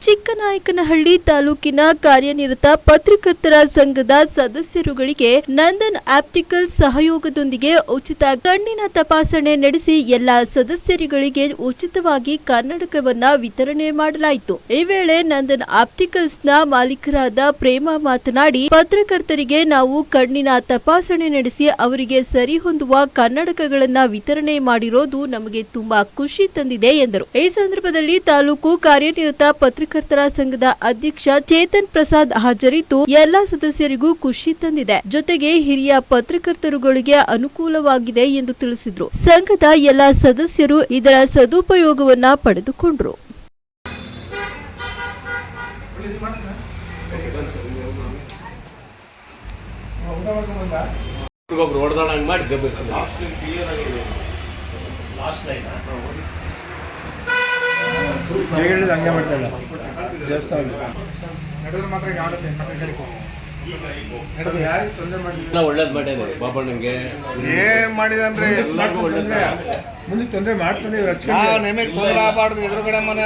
ಚಿಕ್ಕನಾಯಕನಹಳ್ಳಿ ತಾಲೂಕಿನ ಕಾರ್ಯನಿರತ ಪತ್ರಕರ್ತರ ಸಂಘದ ಸದಸ್ಯರುಗಳಿಗೆ ನಂದನ್ ಆಪ್ಟಿಕಲ್ ಸಹಯೋಗದೊಂದಿಗೆ ಉಚಿತ ಕಣ್ಣಿನ ತಪಾಸಣೆ ನಡೆಸಿ ಎಲ್ಲಾ ಸದಸ್ಯರುಗಳಿಗೆ ಉಚಿತವಾಗಿ ಕನ್ನಡಕವನ್ನ ವಿತರಣೆ ಮಾಡಲಾಯಿತು. ಈ ವೇಳೆ ನಂದನ್ ಆಪ್ಟಿಕಲ್ಸ್ನ ಮಾಲೀಕರಾದ ಪ್ರೇಮ ಮಾತನಾಡಿ, ಪತ್ರಕರ್ತರಿಗೆ ನಾವು ಕಣ್ಣಿನ ತಪಾಸಣೆ ನಡೆಸಿ ಅವರಿಗೆ ಸರಿ ಹೊಂದುವ ಕನ್ನಡಕಗಳನ್ನ ವಿತರಣೆ ಮಾಡಿರೋದು ನಮಗೆ ತುಂಬಾ ಖುಷಿ ತಂದಿದೆ ಎಂದರು. ಈ ಸಂದರ್ಭದಲ್ಲಿ ತಾಲೂಕು ಕಾರ್ಯನಿರತ ಪತ್ರಕರ್ತರ ಸಂಘದ ಅಧ್ಯಕ್ಷ ಚೇತನ್ ಪ್ರಸಾದ್ ಹಾಜರಿದ್ದು ಎಲ್ಲಾ ಸದಸ್ಯರಿಗೂ ಖುಷಿ ತಂದಿದೆ, ಜೊತೆಗೆ ಹಿರಿಯ ಪತ್ರಕರ್ತರುಗಳಿಗೆ ಅನುಕೂಲವಾಗಿದೆ ಎಂದು ತಿಳಿಸಿದ್ರು. ಸಂಘದ ಎಲ್ಲಾ ಸದಸ್ಯರು ಇದರ ಸದುಪಯೋಗವನ್ನ ಪಡೆದುಕೊಂಡರು. ಹಂಗೆ ಮಾಡ್ತಾಯಿಲ್ಲ ಒಳ್ಳೇದು ಮಾಡಿದೆ ಬಾಬಣ್ಣಂಗೆ. ಏನ್ ಮಾಡಿದೆ ಅಂದ್ರೆ ಮುಂದೆ ತೊಂದರೆ ಮಾಡ್ತಾನೆ. ನಿಮಗೆ ತೊಂದರೆ ಆಗಬಾರ್ದು. ಎದುರುಗಡೆ ಮನೆ